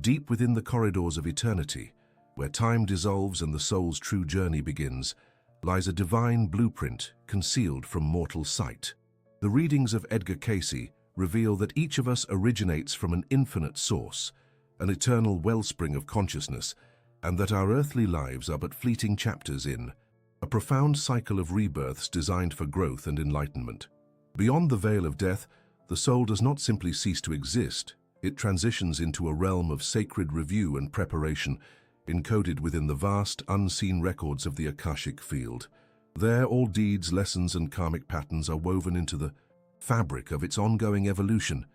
Deep within the corridors of eternity, where time dissolves and the soul's true journey begins, lies a divine blueprint concealed from mortal sight. The readings of Edgar Cayce reveal that each of us originates from an infinite source, an eternal wellspring of consciousness, and that our earthly lives are but fleeting chapters in a profound cycle of rebirths designed for growth and enlightenment. Beyond the veil of death, the soul does not simply cease to exist. It transitions into a realm of sacred review and preparation, encoded within the vast, unseen records of the Akashic field. There, all deeds, lessons, and karmic patterns are woven into the fabric of its ongoing evolution,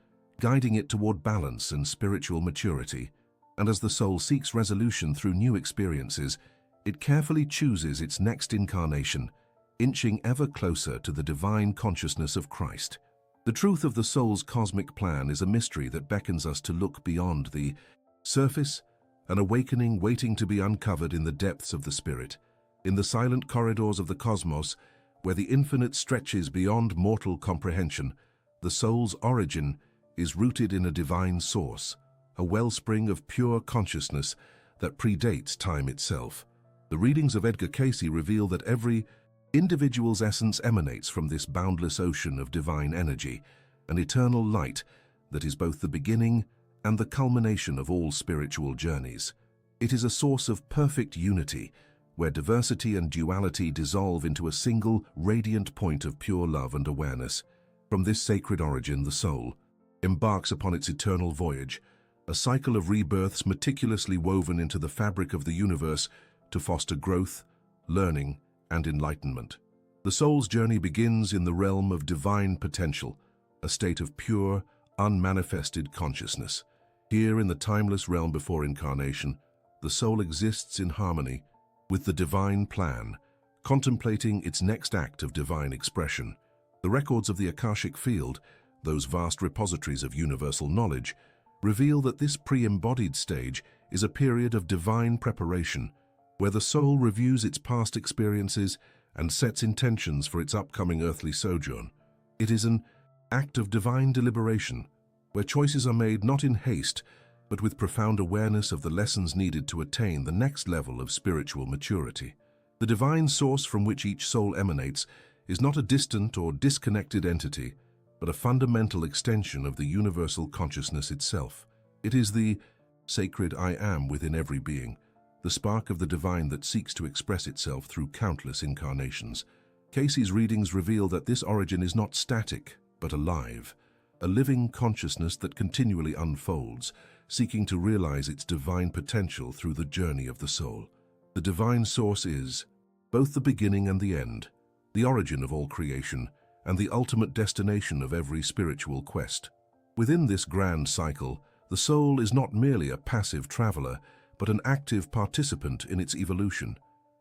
guiding it toward balance and spiritual maturity. And as the soul seeks resolution through new experiences, it carefully chooses its next incarnation, inching ever closer to the divine consciousness of Christ. The truth of the soul's cosmic plan is a mystery that beckons us to look beyond the surface, an awakening waiting to be uncovered in the depths of the spirit, in the silent corridors of the cosmos, where the infinite stretches beyond mortal comprehension. The soul's origin is rooted in a divine source, a wellspring of pure consciousness that predates time itself. The readings of Edgar Cayce reveal that every individual's essence emanates from this boundless ocean of divine energy, an eternal light that is both the beginning and the culmination of all spiritual journeys. It is a source of perfect unity, where diversity and duality dissolve into a single, radiant point of pure love and awareness. From this sacred origin, the soul embarks upon its eternal voyage, a cycle of rebirths meticulously woven into the fabric of the universe to foster growth, learning, and enlightenment. The soul's journey begins in the realm of divine potential, a state of pure, unmanifested consciousness. Here, in the timeless realm before incarnation, the soul exists in harmony with the divine plan, contemplating its next act of divine expression. The records of the Akashic field, those vast repositories of universal knowledge, reveal that this pre-embodied stage is a period of divine preparation, where the soul reviews its past experiences and sets intentions for its upcoming earthly sojourn. It is an act of divine deliberation, where choices are made not in haste, but with profound awareness of the lessons needed to attain the next level of spiritual maturity. The divine source from which each soul emanates is not a distant or disconnected entity, but a fundamental extension of the universal consciousness itself. It is the sacred I Am within every being, the spark of the divine that seeks to express itself through countless incarnations. Cayce's readings reveal that this origin is not static, but alive, a living consciousness that continually unfolds, seeking to realize its divine potential through the journey of the soul. The divine source is both the beginning and the end, the origin of all creation, and the ultimate destination of every spiritual quest. Within this grand cycle, the soul is not merely a passive traveler, but an active participant in its evolution.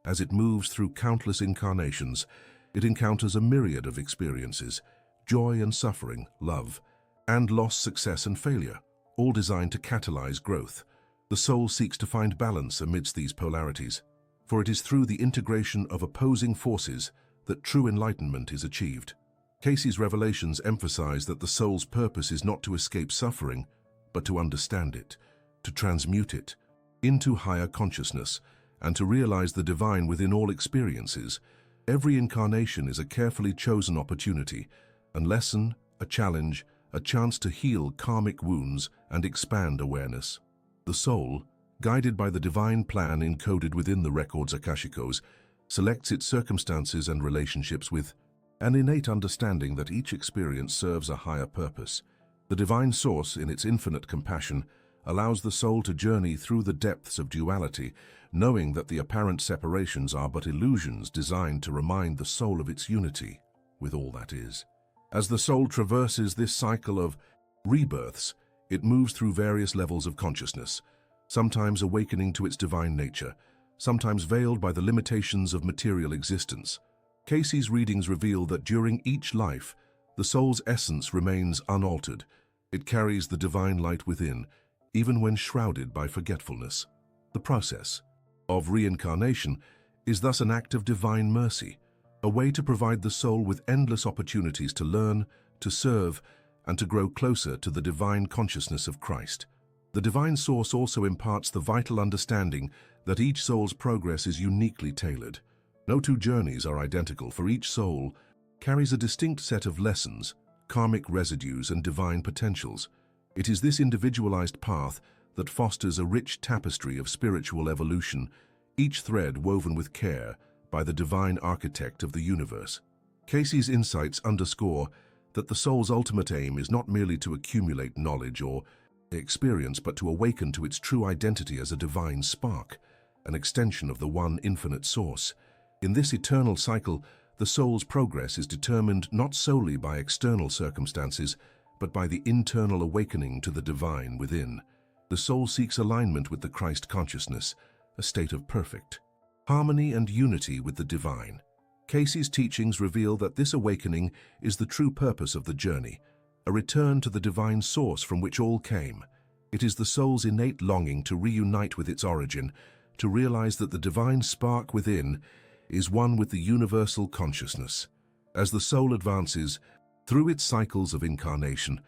As it moves through countless incarnations, it encounters a myriad of experiences, joy and suffering, love and loss, success and failure, all designed to catalyze growth. The soul seeks to find balance amidst these polarities, for it is through the integration of opposing forces that true enlightenment is achieved. Cayce's revelations emphasize that the soul's purpose is not to escape suffering, but to understand it, to transmute it into higher consciousness, and to realize the divine within all experiences. Every incarnation is a carefully chosen opportunity, a lesson, a challenge, a chance to heal karmic wounds and expand awareness. The soul, guided by the divine plan encoded within the records Akashicos, selects its circumstances and relationships with an innate understanding that each experience serves a higher purpose. The divine source, in its infinite compassion, allows the soul to journey through the depths of duality, knowing that the apparent separations are but illusions designed to remind the soul of its unity with all that is. As the soul traverses this cycle of rebirths, it moves through various levels of consciousness, sometimes awakening to its divine nature, sometimes veiled by the limitations of material existence. Cayce's readings reveal that during each life, the soul's essence remains unaltered. It carries the divine light within, even when shrouded by forgetfulness. The process of reincarnation is thus an act of divine mercy, a way to provide the soul with endless opportunities to learn, to serve, and to grow closer to the divine consciousness of Christ. The divine source also imparts the vital understanding that each soul's progress is uniquely tailored. No two journeys are identical, for each soul carries a distinct set of lessons, karmic residues, and divine potentials. It is this individualized path that fosters a rich tapestry of spiritual evolution, each thread woven with care by the divine architect of the universe. Cayce's insights underscore that the soul's ultimate aim is not merely to accumulate knowledge or experience, but to awaken to its true identity as a divine spark, an extension of the one infinite source. In this eternal cycle, the soul's progress is determined not solely by external circumstances, but by the internal awakening to the divine within. The soul seeks alignment with the Christ consciousness, a state of perfect harmony and unity with the divine. Cayce's teachings reveal that this awakening is the true purpose of the journey, a return to the divine source from which all came. It is the soul's innate longing to reunite with its origin, to realize that the divine spark within is one with the universal consciousness. As the soul advances through its cycles of incarnation,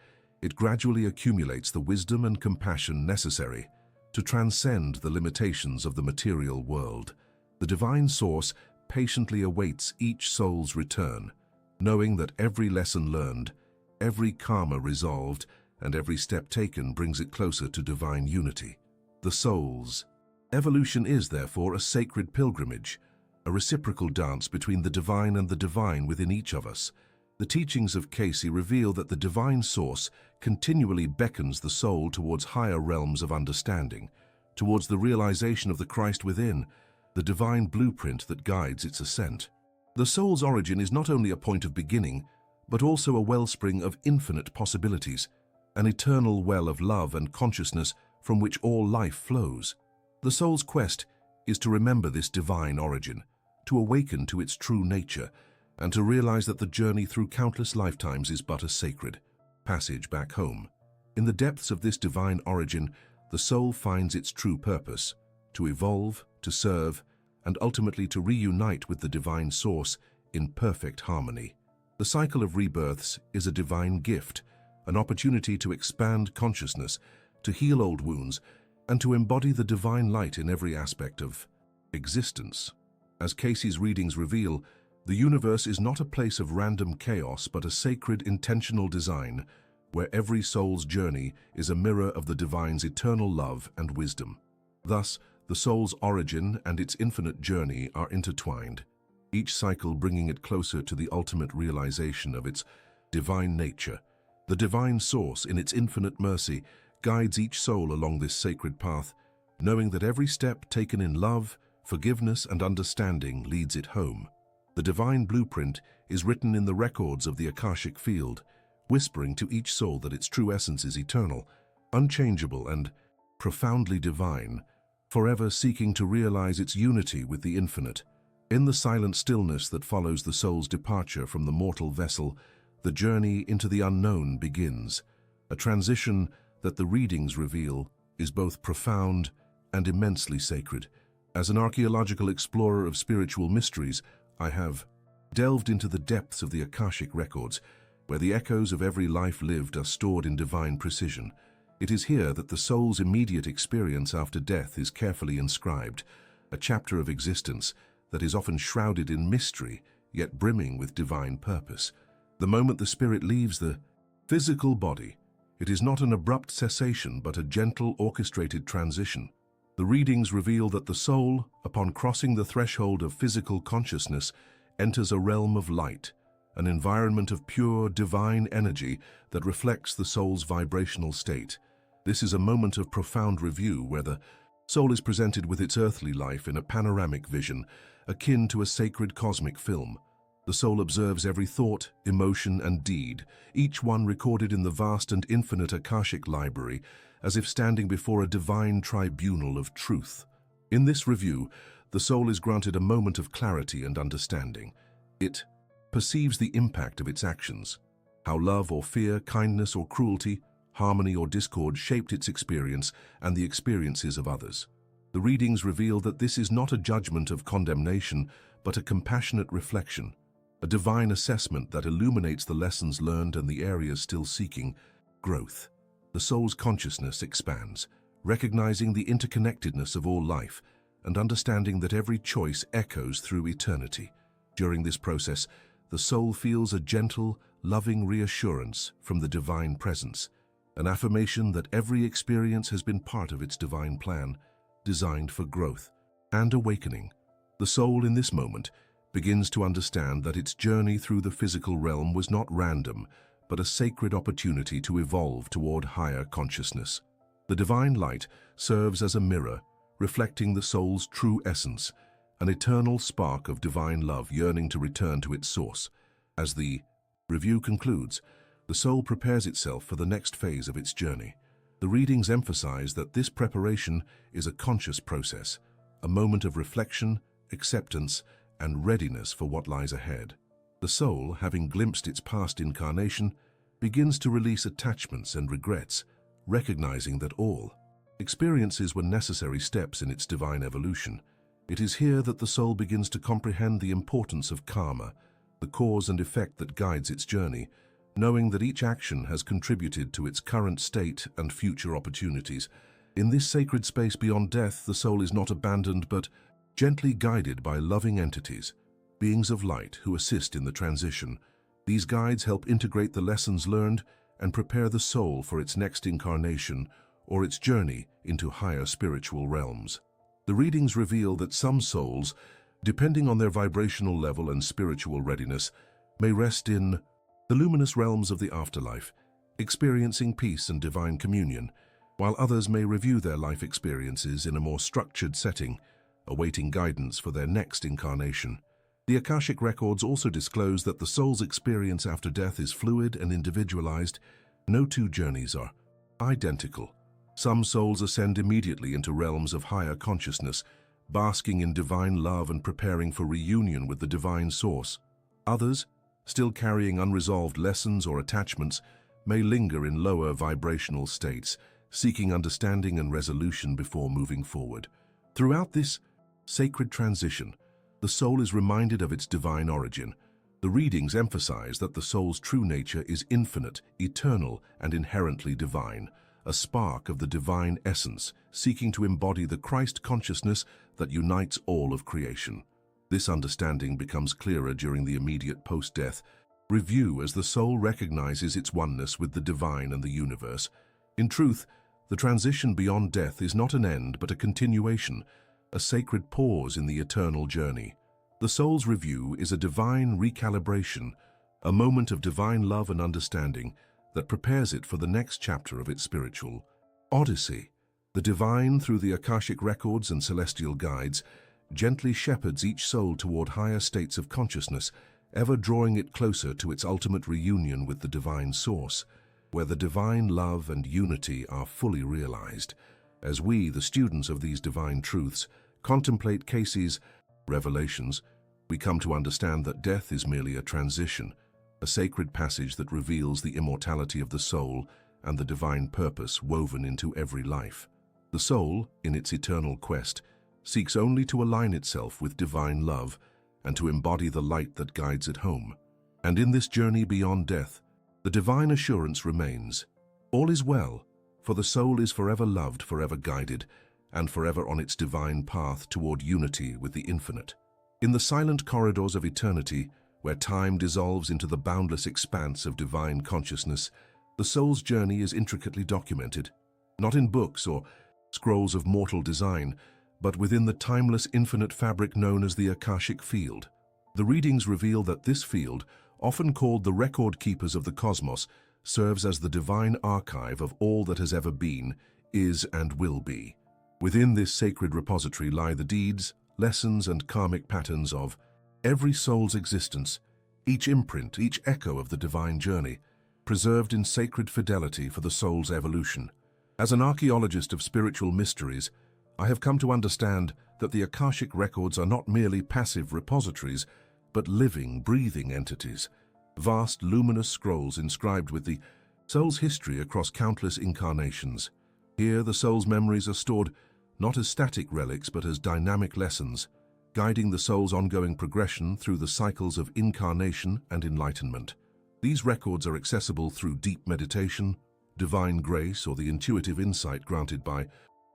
it gradually accumulates the wisdom and compassion necessary to transcend the limitations of the material world. The divine source patiently awaits each soul's return, knowing that every lesson learned, every karma resolved, and every step taken brings it closer to divine unity. The soul's evolution is, therefore, a sacred pilgrimage, a reciprocal dance between the divine and the divine within each of us. The teachings of Cayce reveal that the divine source continually beckons the soul towards higher realms of understanding, towards the realization of the Christ within, the divine blueprint that guides its ascent. The soul's origin is not only a point of beginning, but also a wellspring of infinite possibilities, an eternal well of love and consciousness from which all life flows. The soul's quest is to remember this divine origin, to awaken to its true nature, and to realize that the journey through countless lifetimes is but a sacred passage back home. In the depths of this divine origin, the soul finds its true purpose, to evolve, to serve, and ultimately to reunite with the divine source in perfect harmony. The cycle of rebirths is a divine gift, an opportunity to expand consciousness, to heal old wounds, and to embody the divine light in every aspect of existence. As Cayce's readings reveal, the universe is not a place of random chaos, but a sacred, intentional design, where every soul's journey is a mirror of the divine's eternal love and wisdom. Thus, the soul's origin and its infinite journey are intertwined, each cycle bringing it closer to the ultimate realization of its divine nature. The divine source, in its infinite mercy, guides each soul along this sacred path, knowing that every step taken in love, forgiveness, and understanding leads it home. The divine blueprint is written in the records of the Akashic field, whispering to each soul that its true essence is eternal, unchangeable, and profoundly divine, forever seeking to realize its unity with the infinite. In the silent stillness that follows the soul's departure from the mortal vessel, the journey into the unknown begins, a transition that the readings reveal is both profound and immensely sacred. As an archaeological explorer of spiritual mysteries, I have delved into the depths of the Akashic records, where the echoes of every life lived are stored in divine precision. It is here that the soul's immediate experience after death is carefully inscribed, a chapter of existence that is often shrouded in mystery, yet brimming with divine purpose. The moment the spirit leaves the physical body, it is not an abrupt cessation, but a gentle, orchestrated transition. The readings reveal that the soul, upon crossing the threshold of physical consciousness, enters a realm of light, an environment of pure, divine energy that reflects the soul's vibrational state. This is a moment of profound review where the soul is presented with its earthly life in a panoramic vision, akin to a sacred cosmic film. The soul observes every thought, emotion, and deed, each one recorded in the vast and infinite Akashic library, as if standing before a divine tribunal of truth. In this review, the soul is granted a moment of clarity and understanding. It perceives the impact of its actions, how love or fear, kindness or cruelty, harmony or discord shaped its experience and the experiences of others. The readings reveal that this is not a judgment of condemnation, but a compassionate reflection, a divine assessment that illuminates the lessons learned and the areas still seeking growth. The soul's consciousness expands, recognizing the interconnectedness of all life and understanding that every choice echoes through eternity. During this process, the soul feels a gentle, loving reassurance from the divine presence, an affirmation that every experience has been part of its divine plan, designed for growth and awakening. The soul in this moment begins to understand that its journey through the physical realm was not random, but a sacred opportunity to evolve toward higher consciousness. The divine light serves as a mirror, reflecting the soul's true essence, an eternal spark of divine love yearning to return to its source. As the review concludes, the soul prepares itself for the next phase of its journey. The readings emphasize that this preparation is a conscious process, a moment of reflection, acceptance, and readiness for what lies ahead. The soul, having glimpsed its past incarnation, begins to release attachments and regrets, recognizing that all experiences were necessary steps in its divine evolution. It is here that the soul begins to comprehend the importance of karma, the cause and effect that guides its journey, knowing that each action has contributed to its current state and future opportunities. In this sacred space beyond death, the soul is not abandoned but gently guided by loving entities, beings of light who assist in the transition. These guides help integrate the lessons learned and prepare the soul for its next incarnation or its journey into higher spiritual realms. The readings reveal that some souls, depending on their vibrational level and spiritual readiness, may rest in the luminous realms of the afterlife, experiencing peace and divine communion, while others may review their life experiences in a more structured setting, awaiting guidance for their next incarnation. The Akashic records also disclose that the soul's experience after death is fluid and individualized. No two journeys are identical. Some souls ascend immediately into realms of higher consciousness, basking in divine love and preparing for reunion with the divine source. Others, still carrying unresolved lessons or attachments, may linger in lower vibrational states, seeking understanding and resolution before moving forward. Throughout this sacred transition, the soul is reminded of its divine origin. The readings emphasize that the soul's true nature is infinite, eternal, and inherently divine, a spark of the divine essence, seeking to embody the Christ consciousness that unites all of creation. This understanding becomes clearer during the immediate post-death review as the soul recognizes its oneness with the divine and the universe. In truth, the transition beyond death is not an end but a continuation, a sacred pause in the eternal journey. The soul's review is a divine recalibration, a moment of divine love and understanding that prepares it for the next chapter of its spiritual odyssey. The divine, through the Akashic records and celestial guides, gently shepherds each soul toward higher states of consciousness, ever drawing it closer to its ultimate reunion with the divine source, where the divine love and unity are fully realized. As we, the students of these divine truths, contemplate Cayce's revelations, we come to understand that death is merely a transition, a sacred passage that reveals the immortality of the soul and the divine purpose woven into every life. The soul, in its eternal quest, seeks only to align itself with divine love and to embody the light that guides it home. And in this journey beyond death, the divine assurance remains. All is well, for the soul is forever loved, forever guided, and forever on its divine path toward unity with the infinite. In the silent corridors of eternity, where time dissolves into the boundless expanse of divine consciousness, the soul's journey is intricately documented, not in books or scrolls of mortal design, but within the timeless infinite fabric known as the Akashic field. The readings reveal that this field, often called the record keepers of the cosmos, serves as the divine archive of all that has ever been, is, and will be. Within this sacred repository lie the deeds, lessons, and karmic patterns of every soul's existence, each imprint, each echo of the divine journey, preserved in sacred fidelity for the soul's evolution. As an archaeologist of spiritual mysteries, I have come to understand that the Akashic records are not merely passive repositories, but living, breathing entities, vast luminous scrolls inscribed with the soul's history across countless incarnations. Here, the soul's memories are stored not as static relics but as dynamic lessons, guiding the soul's ongoing progression through the cycles of incarnation and enlightenment. These records are accessible through deep meditation, divine grace, or the intuitive insight granted by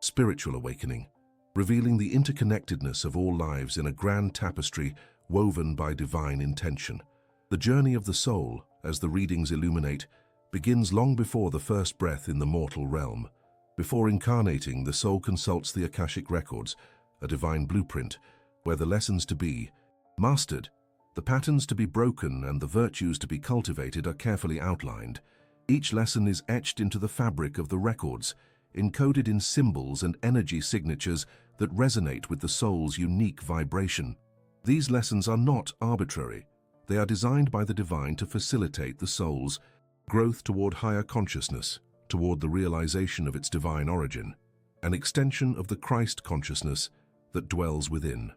spiritual awakening, revealing the interconnectedness of all lives in a grand tapestry woven by divine intention. The journey of the soul, as the readings illuminate, begins long before the first breath in the mortal realm. Before incarnating, the soul consults the Akashic records, a divine blueprint, where the lessons to be mastered, the patterns to be broken, and the virtues to be cultivated are carefully outlined. Each lesson is etched into the fabric of the records, encoded in symbols and energy signatures that resonate with the soul's unique vibration. These lessons are not arbitrary. They are designed by the divine to facilitate the soul's growth toward higher consciousness, toward the realization of its divine origin, an extension of the Christ consciousness that dwells within.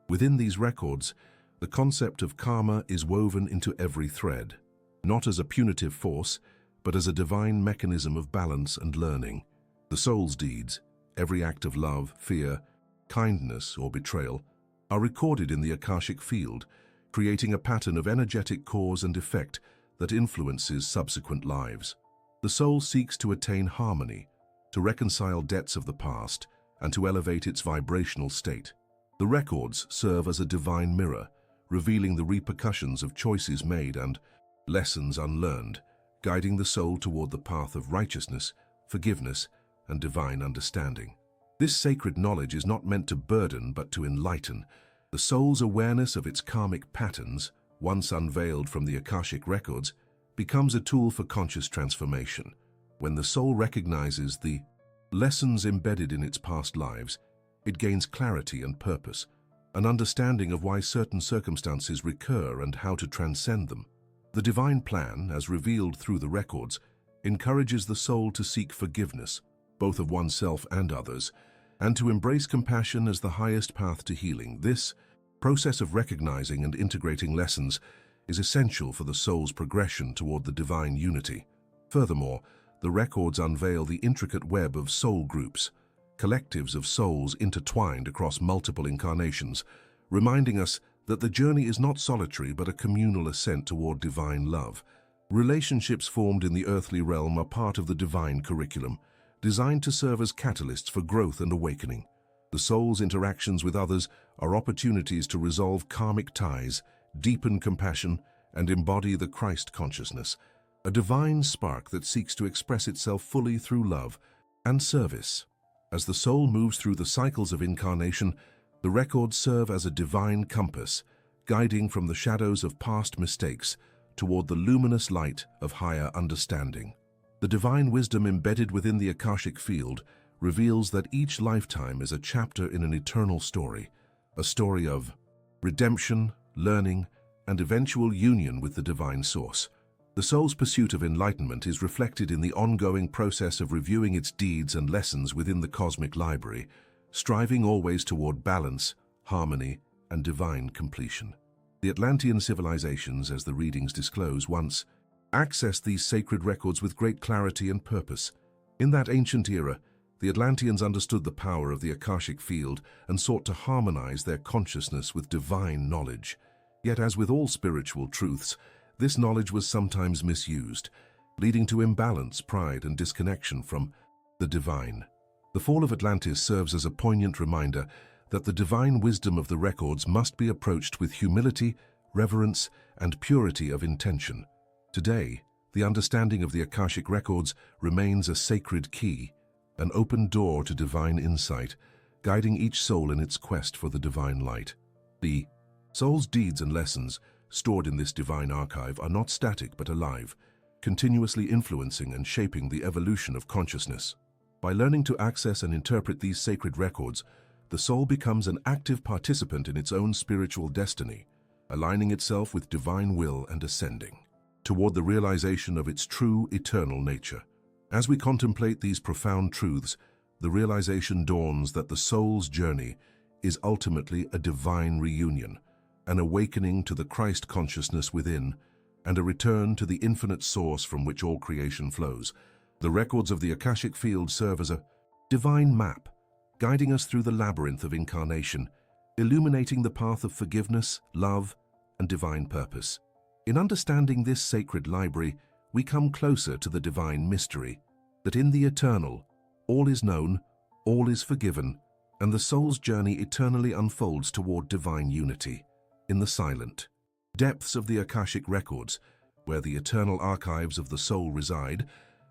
Within these records, the concept of karma is woven into every thread, not as a punitive force, but as a divine mechanism of balance and learning. The soul's deeds, every act of love, fear, kindness, or betrayal, are recorded in the Akashic field, creating a pattern of energetic cause and effect that influences subsequent lives. The soul seeks to attain harmony, to reconcile debts of the past, and to elevate its vibrational state. The records serve as a divine mirror, revealing the repercussions of choices made and lessons unlearned, guiding the soul toward the path of righteousness, forgiveness, and divine understanding. This sacred knowledge is not meant to burden but to enlighten. The soul's awareness of its karmic patterns, once unveiled from the Akashic records, becomes a tool for conscious transformation. When the soul recognizes the lessons embedded in its past lives, it gains clarity and purpose, an understanding of why certain circumstances recur and how to transcend them. The divine plan, as revealed through the records, encourages the soul to seek forgiveness, both of oneself and others, and to embrace compassion as the highest path to healing. This process of recognizing and integrating lessons is essential for the soul's progression toward the divine unity. Furthermore, the records unveil the intricate web of soul groups, collectives of souls intertwined across multiple incarnations, reminding us that the journey is not solitary but a communal ascent toward divine love. Relationships formed in the earthly realm are part of the divine curriculum, designed to serve as catalysts for growth and awakening. The soul's interactions with others are opportunities to resolve karmic ties, deepen compassion, and embody the Christ consciousness, a divine spark that seeks to express itself fully through love and service. As the soul moves through the cycles of incarnation, the records serve as a divine compass, guiding from the shadows of past mistakes toward the luminous light of higher understanding. The divine wisdom embedded within the Akashic field reveals that each lifetime is a chapter in an eternal story, a story of redemption, learning, and eventual union with the divine source. The soul's pursuit of enlightenment is reflected in the ongoing process of reviewing its deeds and lessons within the cosmic library, striving always toward balance, harmony, and divine completion. The Atlantean civilizations, as the readings disclose, once accessed these sacred records with great clarity and purpose. In that ancient era, the Atlanteans understood the power of the Akashic field and sought to harmonize their consciousness with divine knowledge. Yet, as with all spiritual truths, this knowledge was sometimes misused, leading to imbalance, pride, and disconnection from the divine. The fall of Atlantis serves as a poignant reminder that the divine wisdom of the records must be approached with humility, reverence, and purity of intention. Today, the understanding of the Akashic records remains a sacred key, an open door to divine insight, guiding each soul in its quest for the divine light. The soul's deeds and lessons stored in this divine archive are not static but alive, continuously influencing and shaping the evolution of consciousness. By learning to access and interpret these sacred records, the soul becomes an active participant in its own spiritual destiny, aligning itself with divine will and ascending toward the realization of its true eternal nature. As we contemplate these profound truths, the realization dawns that the soul's journey is ultimately a divine reunion, an awakening to the Christ consciousness within, and a return to the infinite source from which all creation flows. The records of the Akashic field serve as a divine map, guiding us through the labyrinth of incarnation, illuminating the path of forgiveness, love, and divine purpose. In understanding this sacred library, we come closer to the divine mystery, that in the eternal, all is known, all is forgiven, and the soul's journey eternally unfolds toward divine unity. In the silent depths of the Akashic records, where the eternal archives of the soul reside,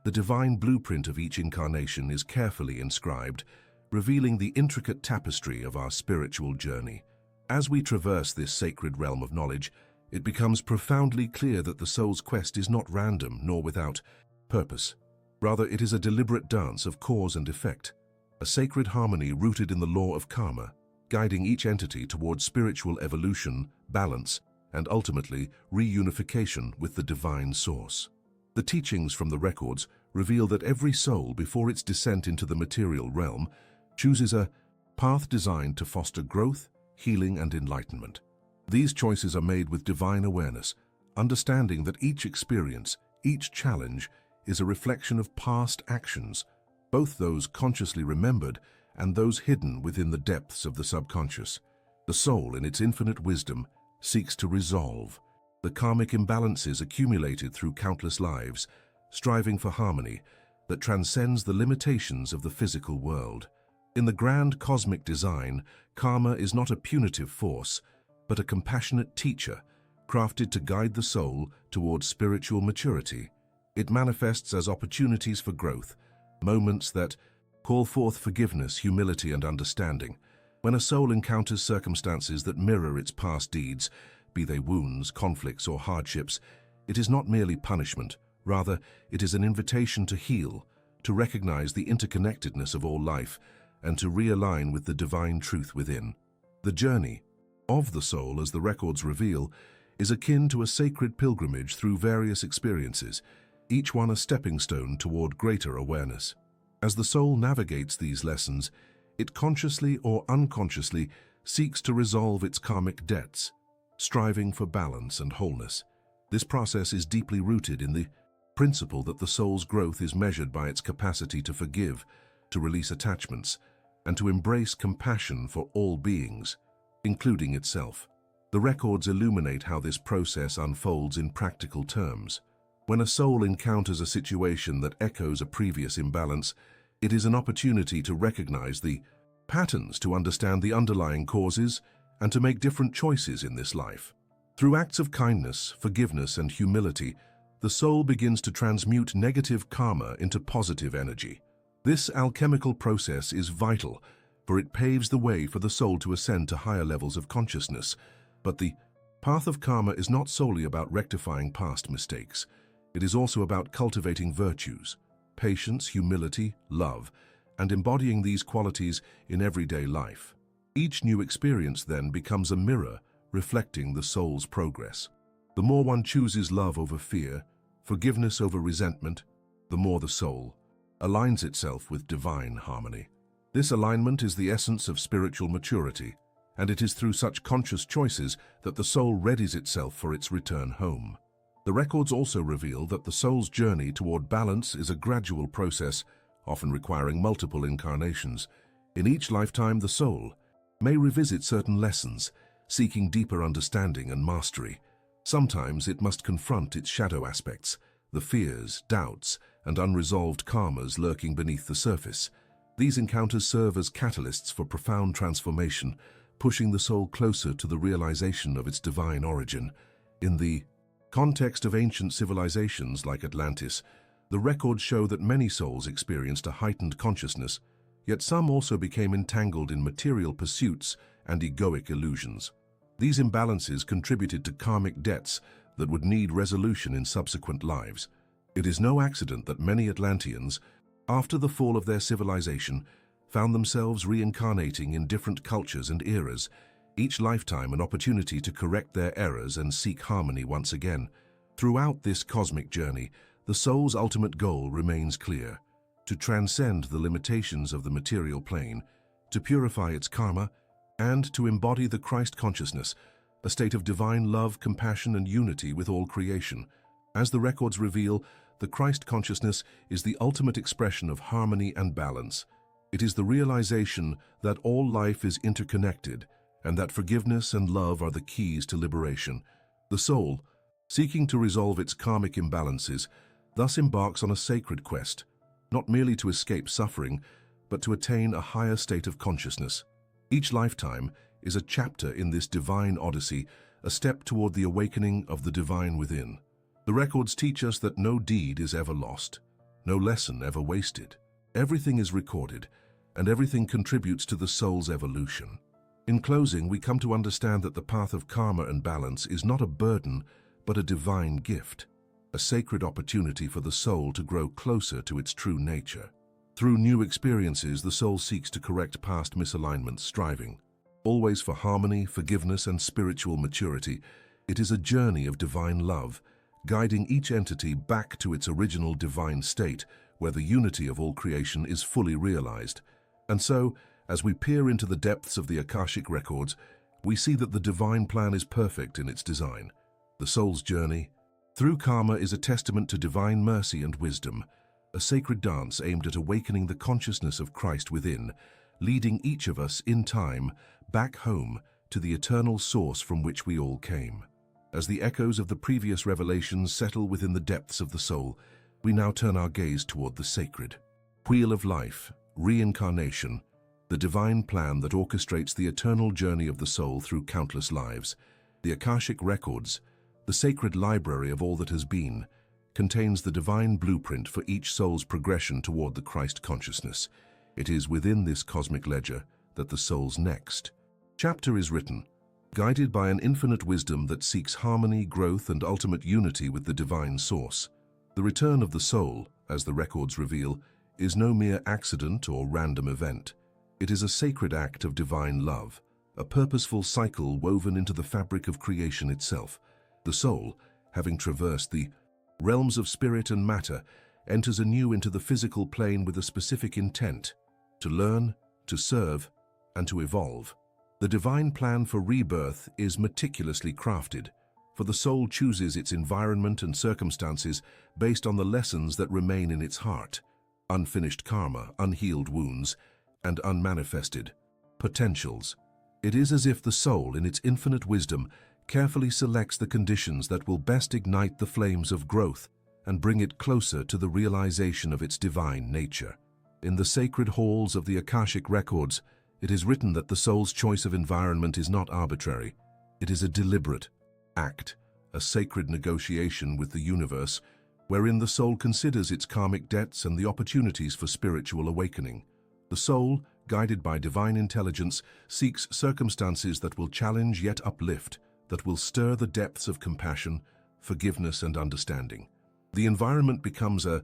the divine blueprint of each incarnation is carefully inscribed, revealing the intricate tapestry of our spiritual journey. As we traverse this sacred realm of knowledge, it becomes profoundly clear that the soul's quest is not random nor without purpose. Rather, it is a deliberate dance of cause and effect, a sacred harmony rooted in the law of karma, guiding each entity towards spiritual evolution, balance, and ultimately reunification with the divine source. The teachings from the records reveal that every soul, before its descent into the material realm, chooses a path designed to foster growth, healing, and enlightenment. These choices are made with divine awareness, understanding that each experience, each challenge, is a reflection of past actions, both those consciously remembered and those hidden within the depths of the subconscious. The soul, in its infinite wisdom, seeks to resolve the karmic imbalances accumulated through countless lives, striving for harmony that transcends the limitations of the physical world. In the grand cosmic design, karma is not a punitive force, but a compassionate teacher, crafted to guide the soul towards spiritual maturity. It manifests as opportunities for growth, moments that call forth forgiveness, humility, and understanding. When a soul encounters circumstances that mirror its past deeds, be they wounds, conflicts, or hardships, it is not merely punishment. Rather, it is an invitation to heal, to recognize the interconnectedness of all life, and to realign with the divine truth within. The journey of the soul, as the records reveal, is akin to a sacred pilgrimage through various experiences, each one a stepping stone toward greater awareness. As the soul navigates these lessons, it consciously or unconsciously seeks to resolve its karmic debts, striving for balance and wholeness. This process is deeply rooted in the principle that the soul's growth is measured by its capacity to forgive, to release attachments, and to embrace compassion for all beings, including itself. The records illuminate how this process unfolds in practical terms. When a soul encounters a situation that echoes a previous imbalance, it is an opportunity to recognize the patterns, to understand the underlying causes, and to make different choices in this life. Through acts of kindness, forgiveness, and humility, the soul begins to transmute negative karma into positive energy. This alchemical process is vital, for it paves the way for the soul to ascend to higher levels of consciousness. But the path of karma is not solely about rectifying past mistakes. It is also about cultivating virtues, patience, humility, love, and embodying these qualities in everyday life. Each new experience then becomes a mirror reflecting the soul's progress. The more one chooses love over fear, forgiveness over resentment, the more the soul aligns itself with divine harmony. This alignment is the essence of spiritual maturity, and it is through such conscious choices that the soul readies itself for its return home. The records also reveal that the soul's journey toward balance is a gradual process, often requiring multiple incarnations. In each lifetime, the soul may revisit certain lessons, seeking deeper understanding and mastery. Sometimes it must confront its shadow aspects, the fears, doubts, and unresolved karmas lurking beneath the surface. These encounters serve as catalysts for profound transformation, pushing the soul closer to the realization of its divine origin. In the context of ancient civilizations like Atlantis, the records show that many souls experienced a heightened consciousness, yet some also became entangled in material pursuits and egoic illusions. These imbalances contributed to karmic debts that would need resolution in subsequent lives. It is no accident that many Atlanteans, after the fall of their civilization, found themselves reincarnating in different cultures and eras, each lifetime an opportunity to correct their errors and seek harmony once again. Throughout this cosmic journey, the soul's ultimate goal remains clear: to transcend the limitations of the material plane, to purify its karma, and to embody the Christ consciousness, a state of divine love, compassion, and unity with all creation. As the records reveal, the Christ consciousness is the ultimate expression of harmony and balance. It is the realization that all life is interconnected, and that forgiveness and love are the keys to liberation. The soul, seeking to resolve its karmic imbalances, thus embarks on a sacred quest, not merely to escape suffering, but to attain a higher state of consciousness. Each lifetime is a chapter in this divine odyssey, a step toward the awakening of the divine within. The records teach us that no deed is ever lost, no lesson ever wasted. Everything is recorded, and everything contributes to the soul's evolution. In closing, we come to understand that the path of karma and balance is not a burden, but a divine gift, a sacred opportunity for the soul to grow closer to its true nature. Through new experiences, the soul seeks to correct past misalignments, striving always for harmony, forgiveness, and spiritual maturity. It is a journey of divine love, guiding each entity back to its original divine state, where the unity of all creation is fully realized. And so, as we peer into the depths of the Akashic records, we see that the divine plan is perfect in its design. The soul's journey through karma is a testament to divine mercy and wisdom, a sacred dance aimed at awakening the consciousness of Christ within, leading each of us in time back home to the eternal source from which we all came. As the echoes of the previous revelations settle within the depths of the soul, we now turn our gaze toward the sacred wheel of life, reincarnation, the divine plan that orchestrates the eternal journey of the soul through countless lives. The Akashic records, the sacred library of all that has been, contains the divine blueprint for each soul's progression toward the Christ consciousness. It is within this cosmic ledger that the soul's next chapter is written, guided by an infinite wisdom that seeks harmony, growth, and ultimate unity with the divine source. The return of the soul, as the records reveal, is no mere accident or random event. It is a sacred act of divine love, a purposeful cycle woven into the fabric of creation itself. The soul, having traversed the realms of spirit and matter, enters anew into the physical plane with a specific intent: to learn, to serve, and to evolve. The divine plan for rebirth is meticulously crafted, for the soul chooses its environment and circumstances based on the lessons that remain in its heart: unfinished karma, unhealed wounds, and unmanifested potentials. It is as if the soul, in its infinite wisdom, carefully selects the conditions that will best ignite the flames of growth and bring it closer to the realization of its divine nature. In the sacred halls of the Akashic records, it is written that the soul's choice of environment is not arbitrary. It is a deliberate act, a sacred negotiation with the universe, wherein the soul considers its karmic debts and the opportunities for spiritual awakening. The soul, guided by divine intelligence, seeks circumstances that will challenge yet uplift, that will stir the depths of compassion, forgiveness, and understanding. The environment becomes a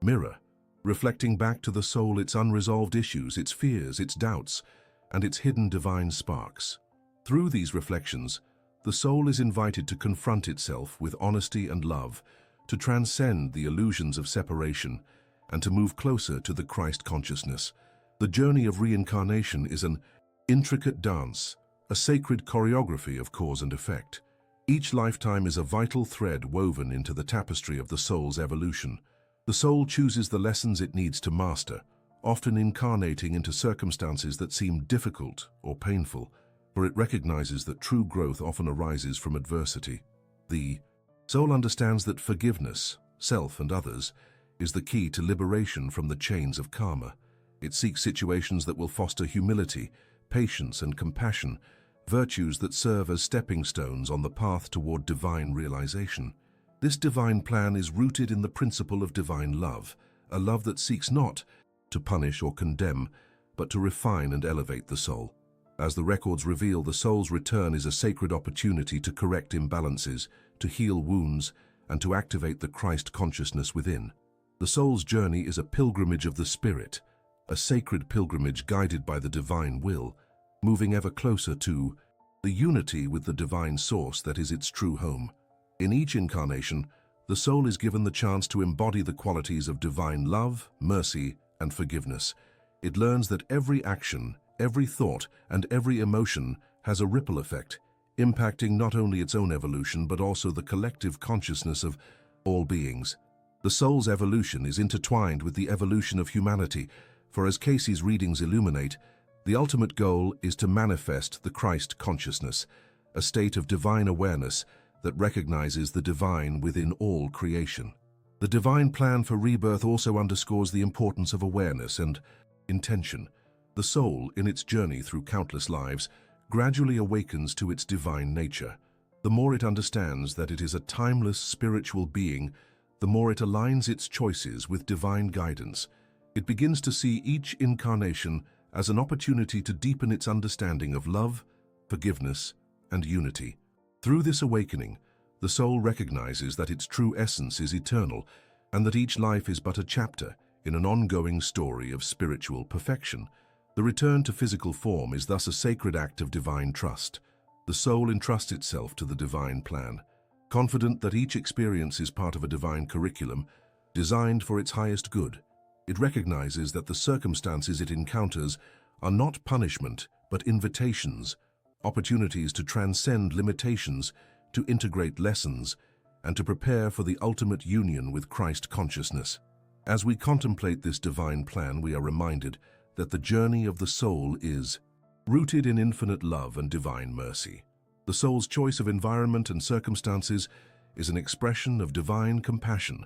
mirror, reflecting back to the soul its unresolved issues, its fears, its doubts, and its hidden divine sparks. Through these reflections, the soul is invited to confront itself with honesty and love, to transcend the illusions of separation, and to move closer to the Christ consciousness. The journey of reincarnation is an intricate dance, a sacred choreography of cause and effect. Each lifetime is a vital thread woven into the tapestry of the soul's evolution. The soul chooses the lessons it needs to master, often incarnating into circumstances that seem difficult or painful, for it recognizes that true growth often arises from adversity. The soul understands that forgiveness, self and others, is the key to liberation from the chains of karma. It seeks situations that will foster humility, patience, and compassion, virtues that serve as stepping stones on the path toward divine realization. This divine plan is rooted in the principle of divine love, a love that seeks not to punish or condemn, but to refine and elevate the soul. As the records reveal, the soul's return is a sacred opportunity to correct imbalances, to heal wounds, and to activate the Christ consciousness within. The soul's journey is a pilgrimage of the spirit, a sacred pilgrimage guided by the divine will, moving ever closer to the unity with the divine source that is its true home. In each incarnation, the soul is given the chance to embody the qualities of divine love, mercy, and forgiveness. It learns that every action, every thought, and every emotion has a ripple effect, impacting not only its own evolution but also the collective consciousness of all beings. The soul's evolution is intertwined with the evolution of humanity, for as Cayce's readings illuminate, the ultimate goal is to manifest the Christ consciousness, a state of divine awareness that recognizes the divine within all creation. The divine plan for rebirth also underscores the importance of awareness and intention. The soul, in its journey through countless lives, gradually awakens to its divine nature. The more it understands that it is a timeless spiritual being, the more it aligns its choices with divine guidance. It begins to see each incarnation as an opportunity to deepen its understanding of love, forgiveness, and unity. Through this awakening, the soul recognizes that its true essence is eternal and that each life is but a chapter in an ongoing story of spiritual perfection. The return to physical form is thus a sacred act of divine trust. The soul entrusts itself to the divine plan, confident that each experience is part of a divine curriculum designed for its highest good. It recognizes that the circumstances it encounters are not punishment, but invitations, opportunities to transcend limitations, to integrate lessons, and to prepare for the ultimate union with Christ consciousness. As we contemplate this divine plan, we are reminded that the journey of the soul is rooted in infinite love and divine mercy. The soul's choice of environment and circumstances is an expression of divine compassion,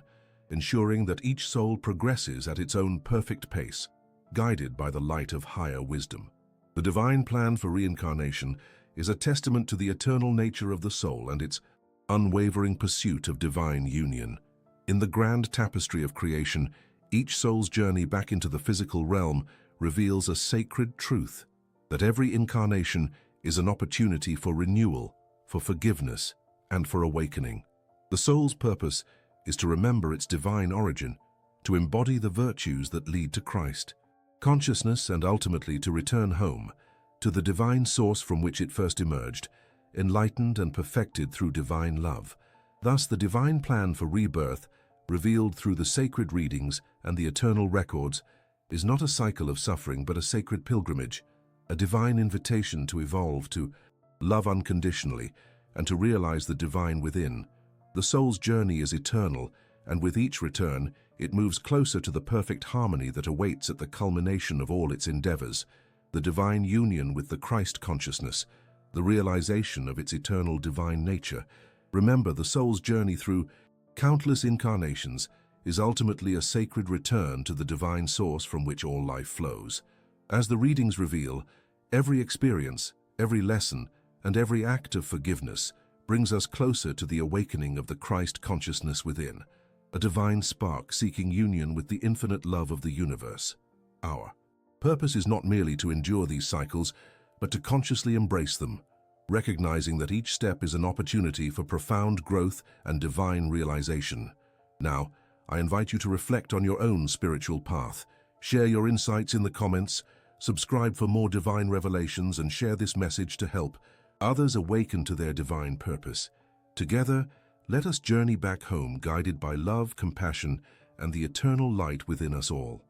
ensuring that each soul progresses at its own perfect pace, guided by the light of higher wisdom. The divine plan for reincarnation is a testament to the eternal nature of the soul and its unwavering pursuit of divine union. In the grand tapestry of creation, each soul's journey back into the physical realm reveals a sacred truth, that every incarnation is an opportunity for renewal, for forgiveness, and for awakening. The soul's purpose is to remember its divine origin, to embody the virtues that lead to Christ consciousness, and ultimately to return home, to the divine source from which it first emerged, enlightened and perfected through divine love. Thus, the divine plan for rebirth, revealed through the sacred readings and the eternal records, is not a cycle of suffering but a sacred pilgrimage, a divine invitation to evolve, to love unconditionally, and to realize the divine within. The soul's journey is eternal, and with each return, it moves closer to the perfect harmony that awaits at the culmination of all its endeavors, the divine union with the Christ consciousness, the realization of its eternal divine nature. Remember, the soul's journey through countless incarnations is ultimately a sacred return to the divine source from which all life flows. As the readings reveal, every experience, every lesson, and every act of forgiveness brings us closer to the awakening of the Christ consciousness within, a divine spark seeking union with the infinite love of the universe. Our purpose is not merely to endure these cycles, but to consciously embrace them, recognizing that each step is an opportunity for profound growth and divine realization. Now, I invite you to reflect on your own spiritual path. Share your insights in the comments, subscribe for more divine revelations, and share this message to help others awaken to their divine purpose. Together, let us journey back home guided by love, compassion, and the eternal light within us all.